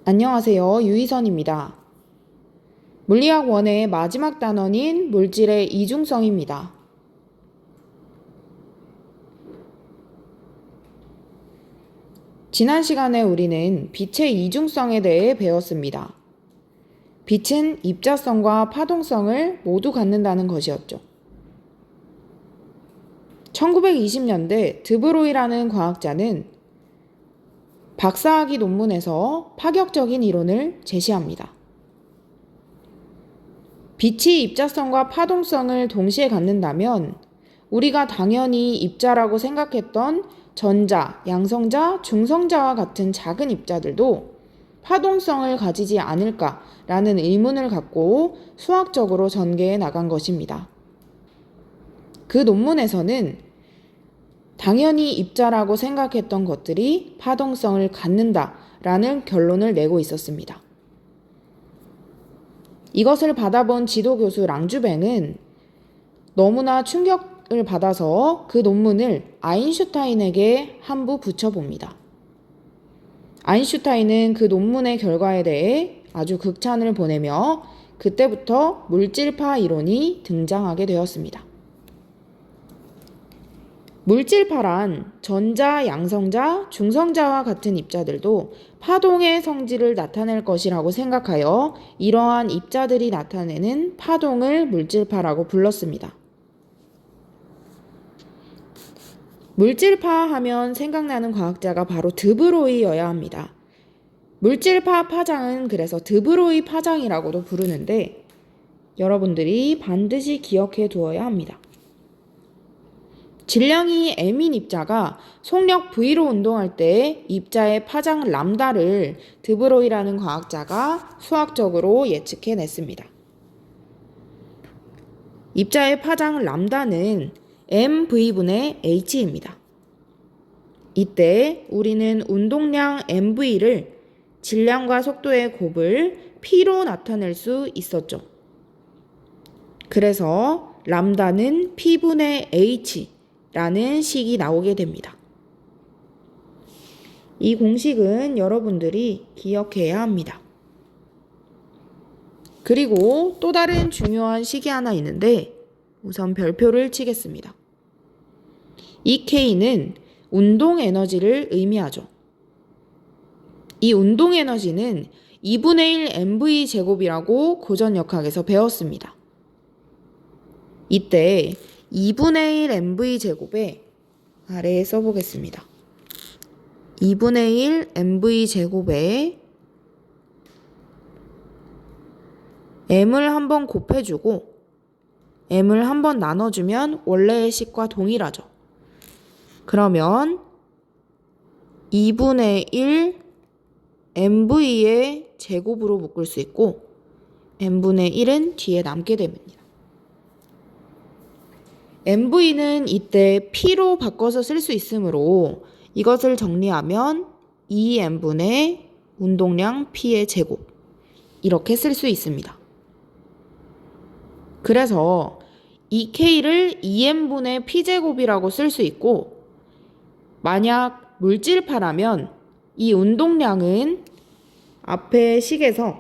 안녕하세요. 유희선입니다. 물리학 1의 마지막 단원인 물질의 이중성입니다. 지난 시간에 우리는 빛의 이중성에 대해 배웠습니다. 빛은 입자성과 파동성을 모두 갖는다는 것이었죠. 1920년대 드브로이라는 과학자는 박사학위 논문에서 파격적인 이론을 제시합니다. 빛이 입자성과 파동성을 동시에 갖는다면 우리가 당연히 입자라고 생각했던 전자, 양성자, 중성자와 같은 작은 입자들도 파동성을 가지지 않을까라는 의문을 갖고 수학적으로 전개해 나간 것입니다. 그 논문에서는 당연히 입자라고 생각했던 것들이 파동성을 갖는다라는 결론을 내고 있었습니다. 이것을 받아본 지도교수 랑주뱅은 너무나 충격을 받아서 그 논문을 아인슈타인에게 한부 붙여봅니다. 아인슈타인은 그 논문의 결과에 대해 아주 극찬을 보내며 그때부터 물질파 이론이 등장하게 되었습니다. 물질파란 전자, 양성자, 중성자와 같은 입자들도 파동의 성질을 나타낼 것이라고 생각하여 이러한 입자들이 나타내는 파동을 물질파라고 불렀습니다. 물질파 하면 생각나는 과학자가 바로 드브로이여야 합니다. 물질파 파장은 그래서 드브로이 파장이라고도 부르는데 여러분들이 반드시 기억해 두어야 합니다. 질량이 m인 입자가 속력 V로 운동할 때 입자의 파장 람다를 드브로이라는 과학자가 수학적으로 예측해냈습니다. 입자의 파장 람다는 mv분의 h입니다. 이때 우리는 운동량 mv를 질량과 속도의 곱을 p로 나타낼 수 있었죠. 그래서 람다는 p분의 h 라는 식이 나오게 됩니다. 이 공식은 여러분들이 기억해야 합니다. 그리고 또 다른 중요한 식이 하나 있는데 우선 별표를 치겠습니다. 이 K는 운동 에너지를 의미하죠. 이 운동 에너지는 2분의 1 mv 제곱이라고 고전역학에서 배웠습니다. 이때 2분의 1 mv 제곱에 아래에 써보겠습니다. 2분의 1 mv 제곱에 m을 한번 곱해주고 m을 한번 나눠주면 원래의 식과 동일하죠. 그러면 2분의 1 mv의 제곱으로 묶을 수 있고 m분의 1은 뒤에 남게 됩니다. mv는 이때 p로 바꿔서 쓸 수 있으므로 이것을 정리하면 2m분의 운동량 p의 제곱 이렇게 쓸 수 있습니다. 그래서 이 k를 2m분의 p제곱이라고 쓸 수 있고 만약 물질파라면 이 운동량은 앞에 식에서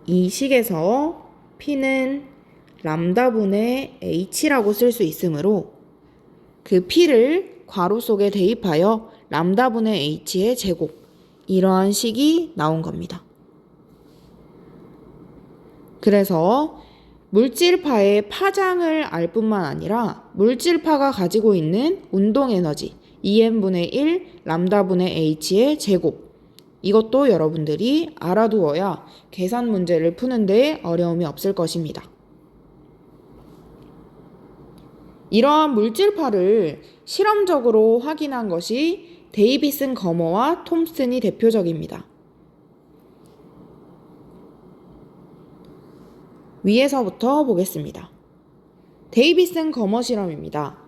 이 식에서 p는 람다분의 h라고 쓸 수 있으므로 그 p를 괄호 속에 대입하여 람다분의 h의 제곱 이러한 식이 나온 겁니다. 그래서 물질파의 파장을 알 뿐만 아니라 물질파가 가지고 있는 운동 에너지 2m분의 1 람다분의 h의 제곱 이것도 여러분들이 알아두어야 계산 문제를 푸는데 어려움이 없을 것입니다. 이러한 물질파를 실험적으로 확인한 것이 데이비슨 거머와 톰슨이 대표적입니다. 위에서부터 보겠습니다. 데이비슨 거머 실험입니다.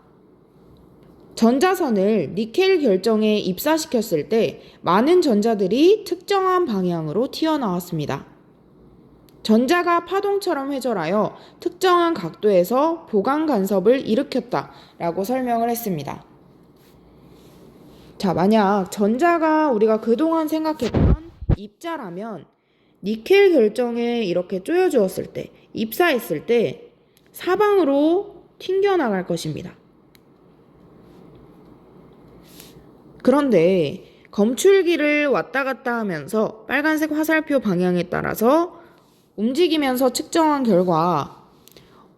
전자선을 니켈 결정에 입사시켰을 때 많은 전자들이 특정한 방향으로 튀어나왔습니다. 전자가 파동처럼 회전하여 특정한 각도에서 보강 간섭을 일으켰다라고 설명을 했습니다. 자, 만약 전자가 우리가 그동안 생각했던 입자라면 니켈 결정에 이렇게 쪼여주었을 때, 입사했을 때 사방으로 튕겨나갈 것입니다. 그런데 검출기를 왔다 갔다 하면서 빨간색 화살표 방향에 따라서 움직이면서 측정한 결과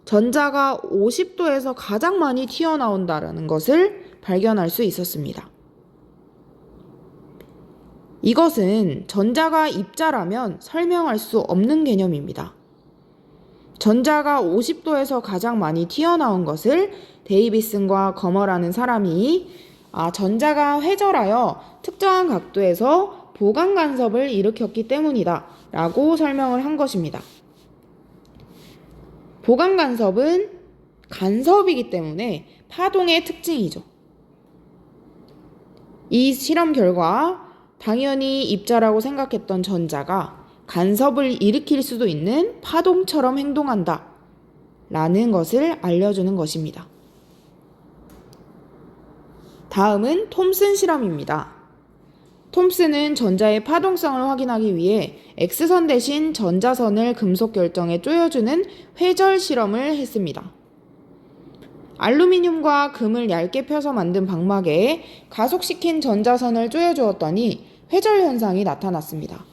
전자가 50도에서 가장 많이 튀어나온다는 것을 발견할 수 있었습니다. 이것은 전자가 입자라면 설명할 수 없는 개념입니다. 전자가 50도에서 가장 많이 튀어나온 것을 데이비슨과 거머라는 사람이 전자가 회절하여 특정한 각도에서 보강 간섭을 일으켰기 때문이다 라고 설명을 한 것입니다. 보강 간섭은 간섭이기 때문에 파동의 특징이죠. 이 실험 결과 당연히 입자라고 생각했던 전자가 간섭을 일으킬 수도 있는 파동처럼 행동한다 라는 것을 알려주는 것입니다. 다음은 톰슨 실험입니다. 톰슨은 전자의 파동성을 확인하기 위해 X선 대신 전자선을 금속 결정에 쪼여주는 회절 실험을 했습니다. 알루미늄과 금을 얇게 펴서 만든 방막에 가속시킨 전자선을 쪼여주었더니 회절 현상이 나타났습니다.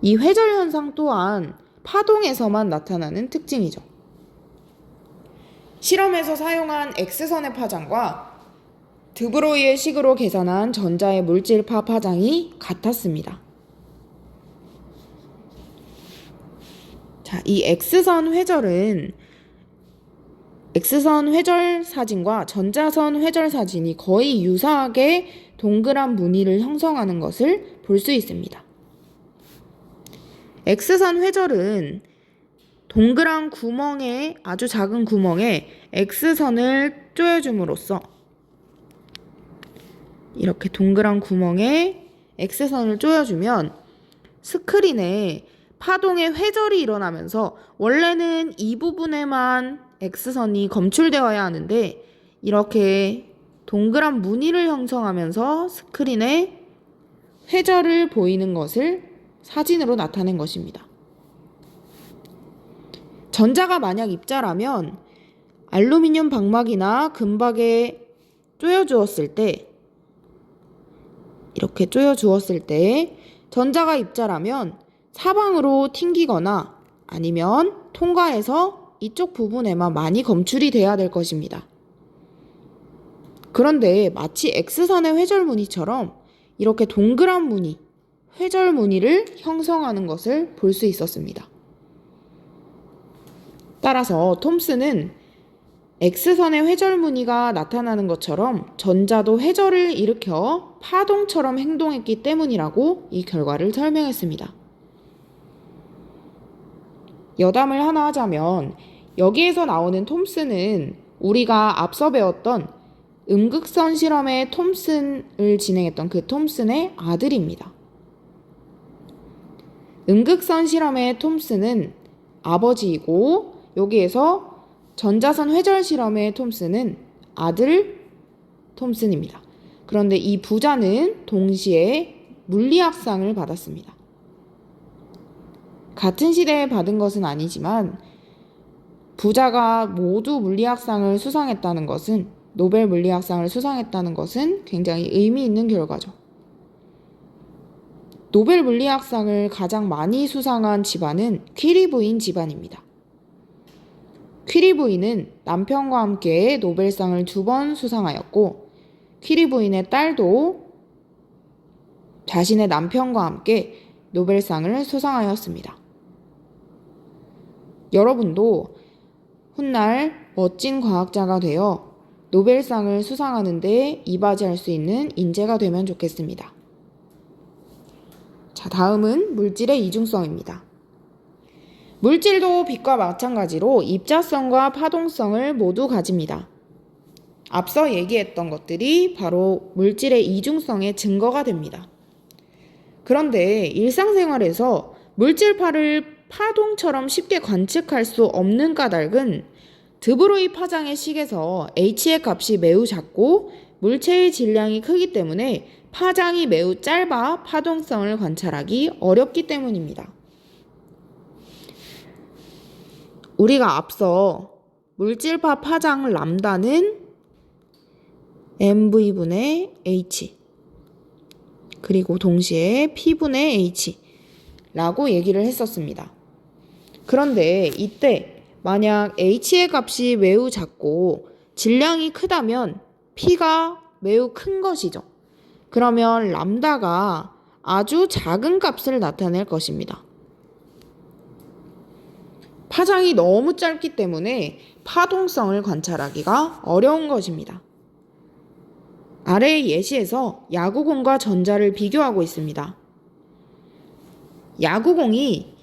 이 회절 현상 또한 파동에서만 나타나는 특징이죠. 실험에서 사용한 X선의 파장과 드브로이의 식으로 계산한 전자의 물질파 파장이 같았습니다. 자, 이 X선 회절 사진과 전자선 회절 사진이 거의 유사하게 동그란 무늬를 형성하는 것을 볼 수 있습니다. X선 회절은 동그란 구멍에, 아주 작은 구멍에 X선을 쪼여줌으로써 이렇게 동그란 구멍에 X선을 쪼여주면 스크린에 파동의 회절이 일어나면서 원래는 이 부분에만 X선이 검출되어야 하는데 이렇게 동그란 무늬를 형성하면서 스크린에 회절을 보이는 것을 사진으로 나타낸 것입니다. 전자가 만약 입자라면 알루미늄 방막이나 금박에 쪼여주었을 때, 이렇게 쪼여주었을 때 전자가 입자라면 사방으로 튕기거나 아니면 통과해서 이쪽 부분에만 많이 검출이 돼야 될 것입니다. 그런데 마치 X선의 회절 무늬처럼 이렇게 동그란 무늬, 회절 무늬를 형성하는 것을 볼 수 있었습니다. 따라서 톰슨은 X선의 회절 무늬가 나타나는 것처럼 전자도 회절을 일으켜 파동처럼 행동했기 때문이라고 이 결과를 설명했습니다. 여담을 하나 하자면 여기에서 나오는 톰슨은 우리가 앞서 배웠던 음극선 실험의 톰슨을 진행했던 그 톰슨의 아들입니다. 음극선 실험의 톰슨은 아버지이고 여기에서 전자선 회절 실험의 톰슨은 아들 톰슨입니다. 그런데 이 부자는 동시에 물리학상을 받았습니다. 같은 시대에 받은 것은 아니지만 부자가 모두 물리학상을 수상했다는 것은, 노벨 물리학상을 수상했다는 것은 굉장히 의미 있는 결과죠. 노벨 물리학상을 가장 많이 수상한 집안은 퀴리 부인 집안입니다. 퀴리 부인은 남편과 함께 노벨상을 2번 수상하였고 퀴리 부인의 딸도 자신의 남편과 함께 노벨상을 수상하였습니다. 여러분도 훗날 멋진 과학자가 되어 노벨상을 수상하는 데 이바지할 수 있는 인재가 되면 좋겠습니다. 자, 다음은 물질의 이중성입니다. 물질도 빛과 마찬가지로 입자성과 파동성을 모두 가집니다. 앞서 얘기했던 것들이 바로 물질의 이중성의 증거가 됩니다. 그런데 일상생활에서 물질파를 파동처럼 쉽게 관측할 수 없는 까닭은 드브로이 파장의 식에서 H의 값이 매우 작고 물체의 질량이 크기 때문에 파장이 매우 짧아 파동성을 관찰하기 어렵기 때문입니다. 우리가 앞서 물질파 파장 람다는 mv분의 h 그리고 동시에 p분의 h 라고 얘기를 했었습니다. 그런데 이때 만약 h의 값이 매우 작고 질량이 크다면 p가 매우 큰 것이죠. 그러면 람다가 아주 작은 값을 나타낼 것입니다. 파장이 너무 짧기 때문에 파동성을 관찰하기가 어려운 것입니다. 아래의 예시에서 야구공과 전자를 비교하고 있습니다. 야구공이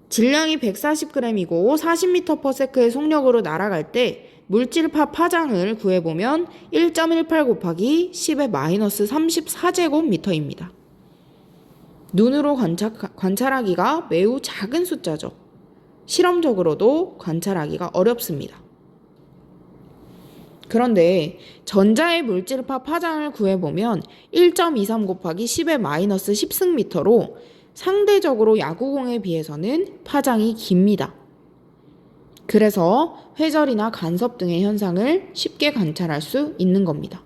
질량이 140g이고 40m/s의 속력으로 날아갈 때 물질파 파장을 구해보면 1.18 곱하기 10의 마이너스 34제곱미터입니다. 눈으로 관찰하기가 매우 작은 숫자죠. 실험적으로도 관찰하기가 어렵습니다. 그런데 전자의 물질파 파장을 구해보면 1.23 곱하기 10의 마이너스 10승미터로 상대적으로 야구공에 비해서는 파장이 깁니다. 그래서 회절이나 간섭 등의 현상을 쉽게 관찰할 수 있는 겁니다.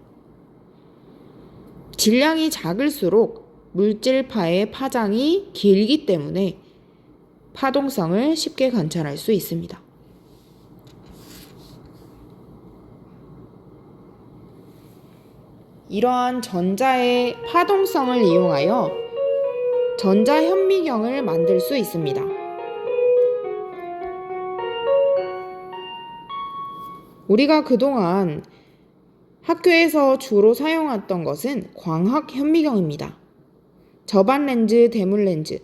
질량이 작을수록 물질파의 파장이 길기 때문에 파동성을 쉽게 관찰할 수 있습니다. 이러한 전자의 파동성을 이용하여 전자현미경을 만들 수 있습니다. 우리가 그동안 학교에서 주로 사용했던 것은 광학현미경입니다. 저반렌즈, 대물렌즈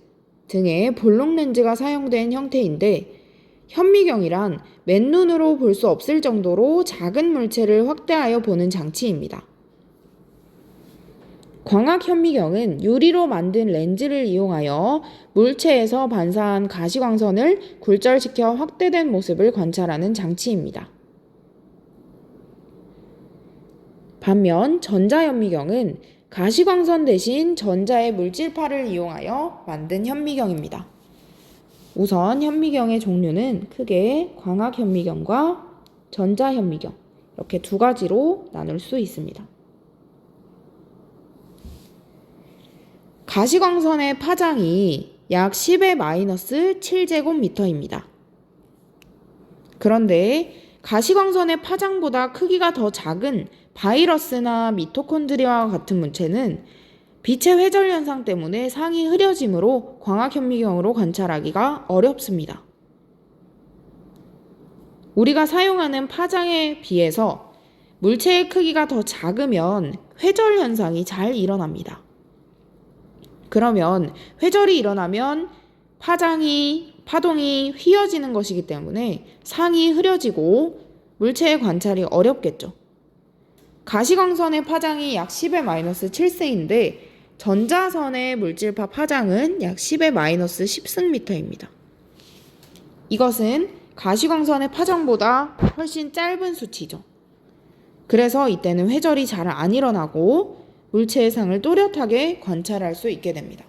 등의 볼록 렌즈가 사용된 형태인데 현미경이란 맨눈으로 볼 수 없을 정도로 작은 물체를 확대하여 보는 장치입니다. 광학현미경은 유리로 만든 렌즈를 이용하여 물체에서 반사한 가시광선을 굴절시켜 확대된 모습을 관찰하는 장치입니다. 반면 전자현미경은 가시광선 대신 전자의 물질파를 이용하여 만든 현미경입니다. 우선 현미경의 종류는 크게 광학현미경과 전자현미경 이렇게 두 가지로 나눌 수 있습니다. 가시광선의 파장이 약 10의 마이너스 7제곱미터입니다. 그런데 가시광선의 파장보다 크기가 더 작은 바이러스나 미토콘드리아와 같은 물체는 빛의 회절 현상 때문에 상이 흐려지므로 광학현미경으로 관찰하기가 어렵습니다. 우리가 사용하는 파장에 비해서 물체의 크기가 더 작으면 회절 현상이 잘 일어납니다. 그러면 회절이 일어나면 파동이 휘어지는 것이기 때문에 상이 흐려지고 물체의 관찰이 어렵겠죠. 가시광선의 파장이 약 10의 마이너스 7세인데 전자선의 물질파 파장은 약 10의 마이너스 10승미터입니다. 이것은 가시광선의 파장보다 훨씬 짧은 수치죠. 그래서 이때는 회절이 잘 안 일어나고 물체의 상을 또렷하게 관찰할 수 있게 됩니다.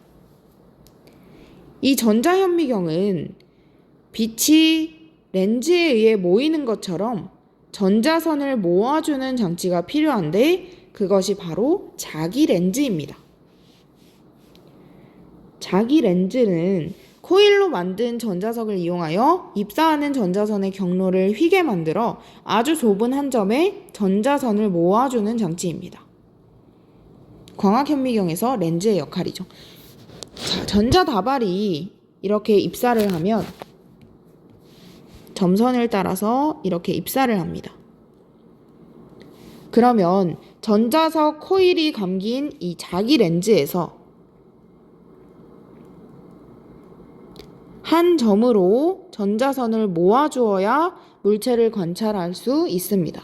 이 전자현미경은 빛이 렌즈에 의해 모이는 것처럼 전자선을 모아주는 장치가 필요한데 그것이 바로 자기렌즈입니다. 자기렌즈는 코일로 만든 전자석을 이용하여 입사하는 전자선의 경로를 휘게 만들어 아주 좁은 한 점에 전자선을 모아주는 장치입니다. 광학현미경에서 렌즈의 역할이죠. 자, 전자다발이 이렇게 입사를 하면 점선을 따라서 이렇게 입사를 합니다. 그러면 전자석 코일이 감긴 이 자기렌즈에서 한 점으로 전자선을 모아주어야 물체를 관찰할 수 있습니다.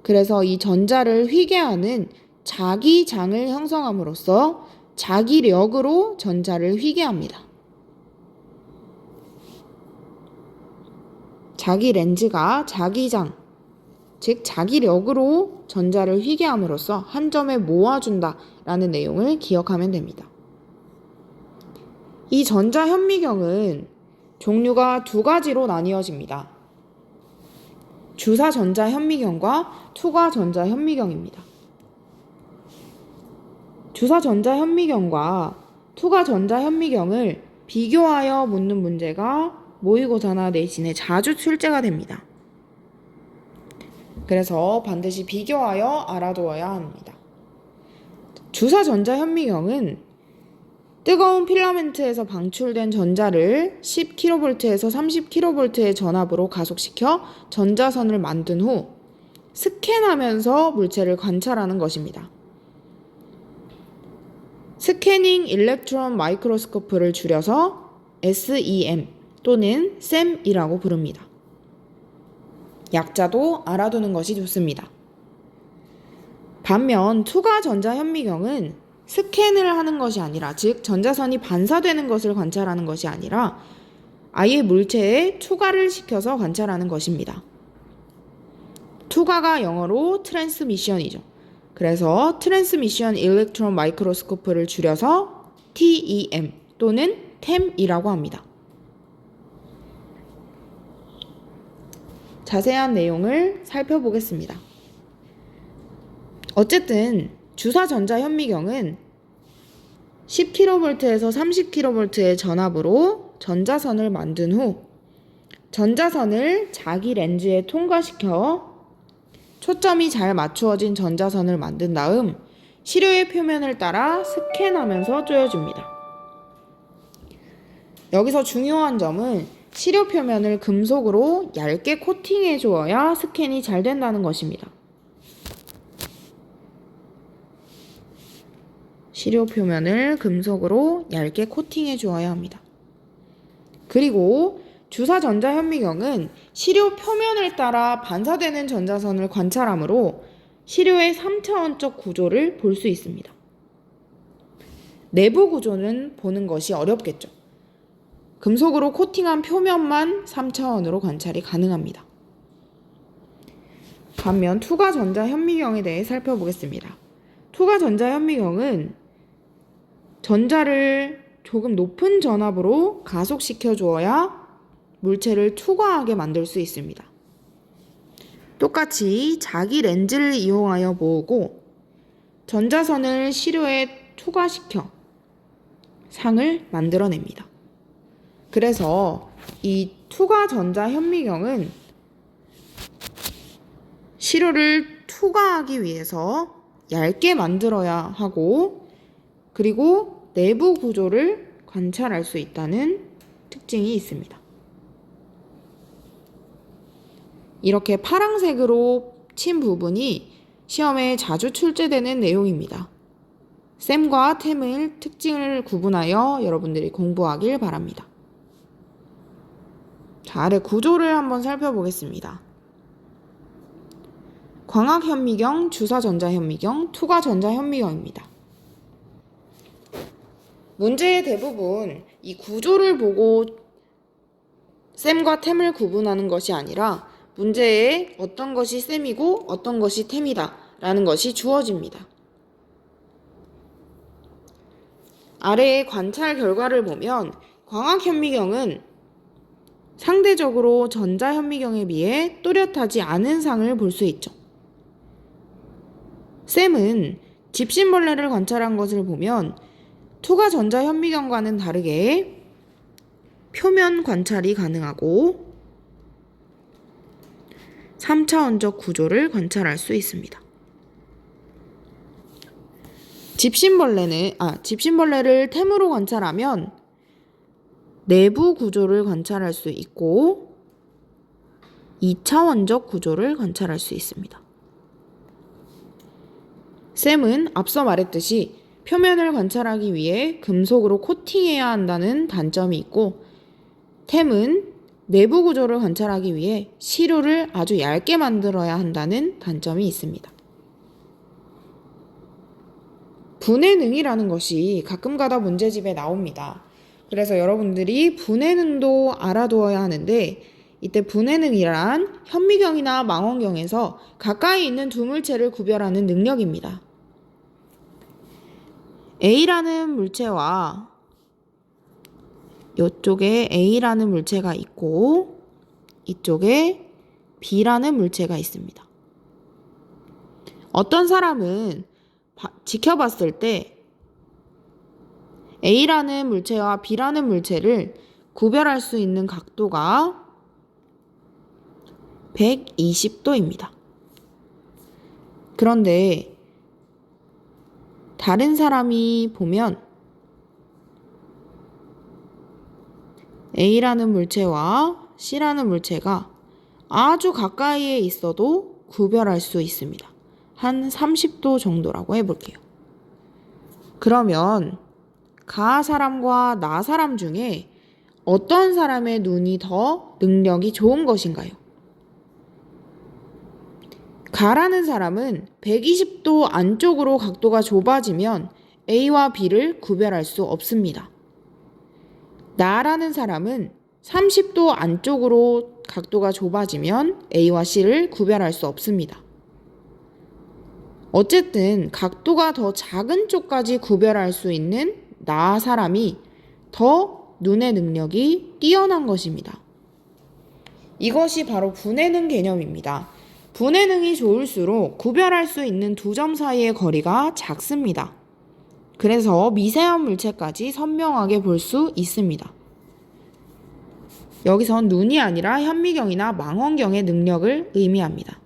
그래서 이 전자를 휘게 하는 자기장을 형성함으로써 자기력으로 전자를 휘게 합니다. 자기렌즈가 자기장, 즉 자기력으로 전자를 휘게 함으로써 한 점에 모아준다 라는 내용을 기억하면 됩니다. 이 전자현미경은 종류가 두 가지로 나뉘어집니다. 주사전자현미경과 투과전자현미경입니다. 주사전자현미경과 투과전자현미경을 비교하여 묻는 문제가 모의고사나 내신에 자주 출제가 됩니다. 그래서 반드시 비교하여 알아두어야 합니다. 주사전자현미경은 뜨거운 필라멘트에서 방출된 전자를 10kV에서 30kV의 전압으로 가속시켜 전자선을 만든 후 스캔하면서 물체를 관찰하는 것입니다. 스캐닝 일렉트론 마이크로스코프를 줄여서 SEM 또는 SEM이라고 부릅니다. 약자도 알아두는 것이 좋습니다. 반면 투과전자현미경은 스캔을 하는 것이 아니라, 즉 전자선이 반사되는 것을 관찰하는 것이 아니라 아예 물체에 투과를 시켜서 관찰하는 것입니다. 투과가 영어로 트랜스미션이죠. 그래서 트랜스미션 일렉트론 마이크로스코프를 줄여서 TEM 또는 TEM이라고 합니다. 자세한 내용을 살펴보겠습니다. 어쨌든 주사전자현미경은 10kV에서 30kV의 전압으로 전자선을 만든 후 전자선을 자기 렌즈에 통과시켜 초점이 잘 맞추어진 전자선을 만든 다음 시료의 표면을 따라 스캔하면서 조여줍니다. 여기서 중요한 점은 시료 표면을 금속으로 얇게 코팅해 주어야 스캔이 잘 된다는 것입니다. 시료 표면을 금속으로 얇게 코팅해 주어야 합니다. 그리고 주사전자현미경은 시료 표면을 따라 반사되는 전자선을 관찰하므로 시료의 3차원적 구조를 볼 수 있습니다. 내부 구조는 보는 것이 어렵겠죠. 금속으로 코팅한 표면만 3차원으로 관찰이 가능합니다. 반면 투과전자현미경에 대해 살펴보겠습니다. 투과전자현미경은 전자를 조금 높은 전압으로 가속시켜 주어야 물체를 투과하게 만들 수 있습니다. 똑같이 자기 렌즈를 이용하여 모으고 전자선을 시료에 투과시켜 상을 만들어냅니다. 그래서 이 투과전자현미경은 시료를 투과하기 위해서 얇게 만들어야 하고, 그리고 내부 구조를 관찰할 수 있다는 특징이 있습니다. 이렇게 파란색으로 친 부분이 시험에 자주 출제되는 내용입니다. 셈과 템의 특징을 구분하여 여러분들이 공부하길 바랍니다. 자, 아래 구조를 한번 살펴보겠습니다. 광학현미경, 주사전자현미경, 투과전자현미경입니다. 문제의 대부분 이 구조를 보고 셈과 템을 구분하는 것이 아니라 문제에 어떤 것이 셈이고 어떤 것이 템이다 라는 것이 주어집니다. 아래의 관찰 결과를 보면 광학현미경은 상대적으로 전자현미경에 비해 또렷하지 않은 상을 볼 수 있죠. 셈은 집신벌레를 관찰한 것을 보면 투과전자현미경과는 다르게 표면 관찰이 가능하고 3차원적 구조를 관찰할 수 있습니다. 집신벌레를 템으로 관찰하면 내부 구조를 관찰할 수 있고 2차원적 구조를 관찰할 수 있습니다. 셈은 앞서 말했듯이 표면을 관찰하기 위해 금속으로 코팅해야 한다는 단점이 있고, 템은 내부 구조를 관찰하기 위해 시료를 아주 얇게 만들어야 한다는 단점이 있습니다. 분해능이라는 것이 가끔가다 문제집에 나옵니다. 그래서 여러분들이 분해능도 알아두어야 하는데, 이때 분해능이란 현미경이나 망원경에서 가까이 있는 두 물체를 구별하는 능력입니다. A라는 물체와 이쪽에 A라는 물체가 있고 이쪽에 B라는 물체가 있습니다. 어떤 사람은 지켜봤을 때 A라는 물체와 B라는 물체를 구별할 수 있는 각도가 120도입니다. 그런데 다른 사람이 보면 A라는 물체와 C라는 물체가 아주 가까이에 있어도 구별할 수 있습니다. 한 30도 정도라고 해볼게요. 그러면 가 사람과 나 사람 중에 어떤 사람의 눈이 더 능력이 좋은 것인가요? 가라는 사람은 120도 안쪽으로 각도가 좁아지면 A와 B를 구별할 수 없습니다. 나라는 사람은 30도 안쪽으로 각도가 좁아지면 A와 C를 구별할 수 없습니다. 어쨌든 각도가 더 작은 쪽까지 구별할 수 있는 나 사람이 더 눈의 능력이 뛰어난 것입니다. 이것이 바로 분해능 개념입니다. 분해능이 좋을수록 구별할 수 있는 두 점 사이의 거리가 작습니다. 그래서 미세한 물체까지 선명하게 볼 수 있습니다. 여기선 눈이 아니라 현미경이나 망원경의 능력을 의미합니다.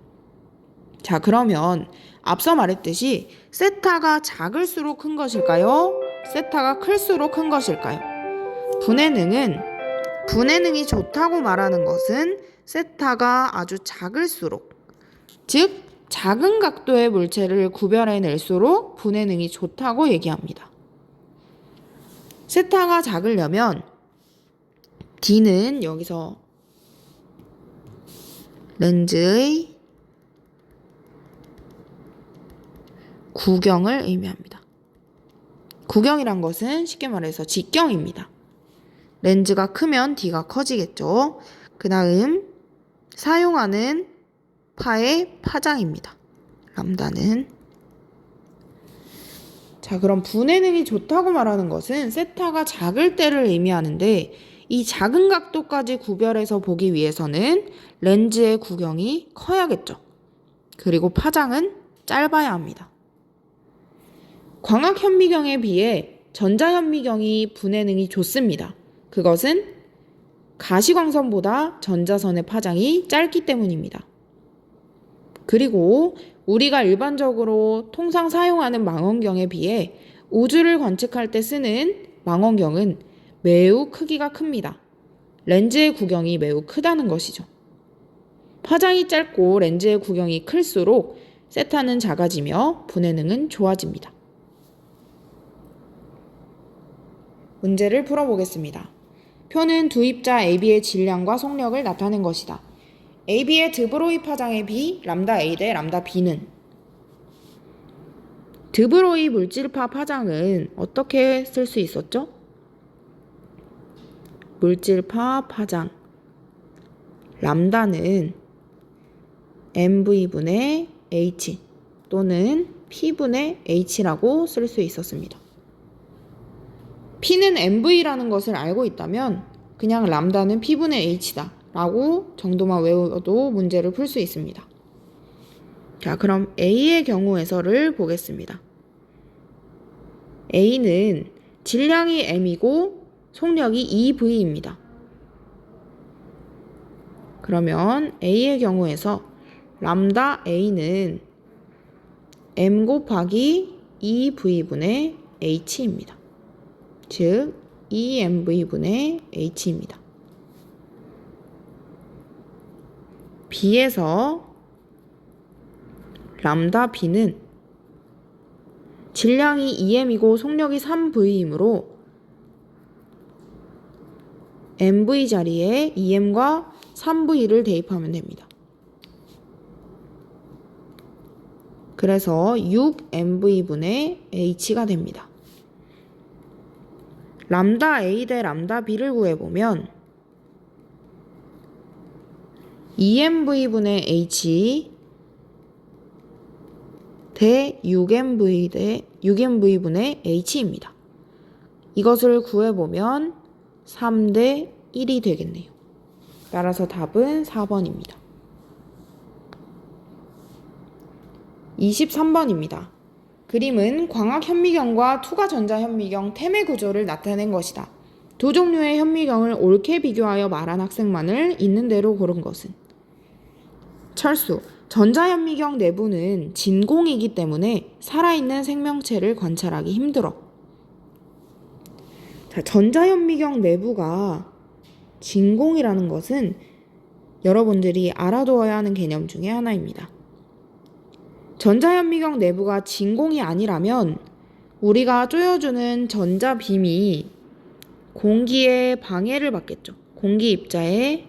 자, 그러면 앞서 말했듯이 세타가 작을수록 큰 것일까요? 세타가 클수록 큰 것일까요? 분해능이 좋다고 말하는 것은 세타가 아주 작을수록, 즉 작은 각도의 물체를 구별해낼수록 분해능이 좋다고 얘기합니다. 세타가 작으려면 D는 여기서 렌즈의 구경을 의미합니다. 구경이란 것은 쉽게 말해서 직경입니다. 렌즈가 크면 D가 커지겠죠. 그 다음 사용하는 파의 파장입니다. 람다는. 자, 그럼 분해능이 좋다고 말하는 것은 세타가 작을 때를 의미하는데 이 작은 각도까지 구별해서 보기 위해서는 렌즈의 구경이 커야겠죠. 그리고 파장은 짧아야 합니다. 광학현미경에 비해 전자현미경이 분해능이 좋습니다. 그것은 가시광선보다 전자선의 파장이 짧기 때문입니다. 그리고 우리가 일반적으로 통상 사용하는 망원경에 비해 우주를 관측할 때 쓰는 망원경은 매우 크기가 큽니다. 렌즈의 구경이 매우 크다는 것이죠. 파장이 짧고 렌즈의 구경이 클수록 세타는 작아지며 분해능은 좋아집니다. 문제를 풀어보겠습니다. 표는 두 입자 AB의 질량과 속력을 나타낸 것이다. AB의 드브로이 파장의 비 람다 A 대 람다 B는 드브로이 물질파 파장은 어떻게 쓸 수 있었죠? 물질파 파장 람다는 mv분의 h 또는 p분의 h라고 쓸 수 있었습니다. p는 mv라는 것을 알고 있다면 그냥 람다는 p분의 h다 라고 정도만 외워도 문제를 풀 수 있습니다. 자, 그럼 A의 경우에서를 보겠습니다. A는 질량이 m이고 속력이 2v입니다. 그러면 A의 경우에서 람다 A는 m 곱하기 2v분의 h입니다. 즉 2mv분의 h입니다. B에서 람다 B는 질량이 2m이고 속력이 3v이므로 mv 자리에 2m과 3v를 대입하면 됩니다. 그래서 6mv분의 h가 됩니다. 람다 A 대 람다 B를 구해보면 2mv분의 h 대 6mv분의 h입니다. 이것을 구해보면 3대 1이 되겠네요. 따라서 답은 4번입니다. 23번입니다. 그림은 광학현미경과 투과전자현미경 태매 구조를 나타낸 것이다. 두 종류의 현미경을 옳게 비교하여 말한 학생만을 있는 대로 고른 것은? 철수. 전자현미경 내부는 진공이기 때문에 살아있는 생명체를 관찰하기 힘들어. 자, 전자현미경 내부가 진공이라는 것은 여러분들이 알아두어야 하는 개념 중에 하나입니다. 전자현미경 내부가 진공이 아니라면 우리가 쪼여주는 전자빔이 공기의 방해를 받겠죠. 공기 입자의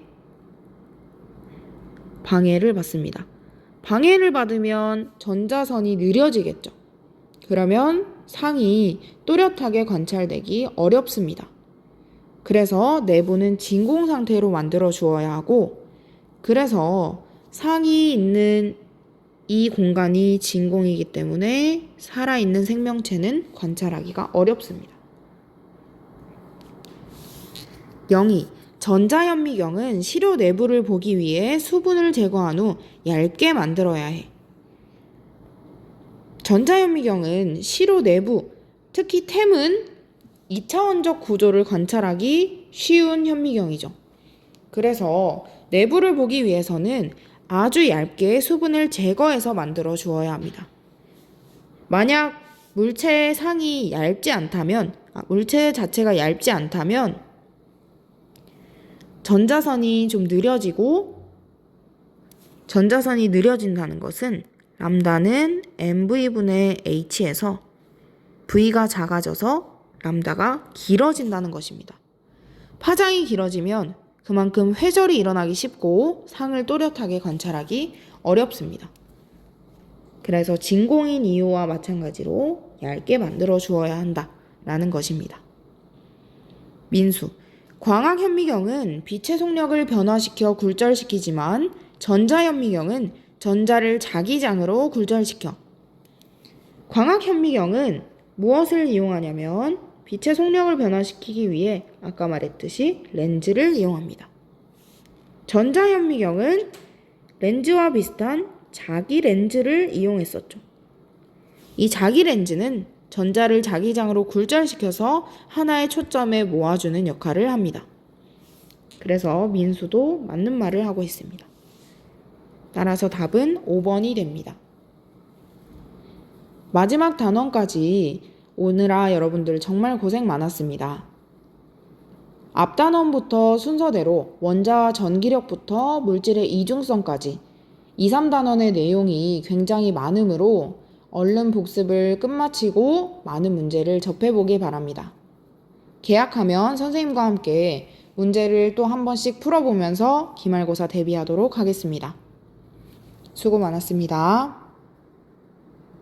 방해를 받습니다. 방해를 받으면 전자선이 느려지겠죠. 그러면 상이 또렷하게 관찰되기 어렵습니다. 그래서 내부는 진공 상태로 만들어 주어야 하고, 그래서 상이 있는 이 공간이 진공이기 때문에 살아있는 생명체는 관찰하기가 어렵습니다. 02. 전자현미경은 시료 내부를 보기 위해 수분을 제거한 후 얇게 만들어야 해. 전자현미경은 시료 내부, 특히 템은 2차원적 구조를 관찰하기 쉬운 현미경이죠. 그래서 내부를 보기 위해서는 아주 얇게 수분을 제거해서 만들어 주어야 합니다. 만약 물체의 상이 얇지 않다면, 물체 자체가 얇지 않다면 전자선이 좀 느려지고, 전자선이 느려진다는 것은 람다는 mv분의 h에서 v가 작아져서 람다가 길어진다는 것입니다. 파장이 길어지면 그만큼 회절이 일어나기 쉽고 상을 또렷하게 관찰하기 어렵습니다. 그래서 진공인 이유와 마찬가지로 얇게 만들어 주어야 한다라는 것입니다. 민수. 광학현미경은 빛의 속력을 변화시켜 굴절시키지만 전자현미경은 전자를 자기장으로 굴절시켜. 광학현미경은 무엇을 이용하냐면 빛의 속력을 변화시키기 위해 아까 말했듯이 렌즈를 이용합니다. 전자현미경은 렌즈와 비슷한 자기 렌즈를 이용했었죠. 이 자기 렌즈는 전자를 자기장으로 굴절시켜서 하나의 초점에 모아주는 역할을 합니다. 그래서 민수도 맞는 말을 하고 있습니다. 따라서 답은 5번이 됩니다. 마지막 단원까지 오느라 여러분들 정말 고생 많았습니다. 앞 단원부터 순서대로 원자와 전기력부터 물질의 이중성까지 2, 3단원의 내용이 굉장히 많으므로 얼른 복습을 끝마치고 많은 문제를 접해보기 바랍니다. 개학하면 선생님과 함께 문제를 또 한 번씩 풀어보면서 기말고사 대비하도록 하겠습니다. 수고 많았습니다.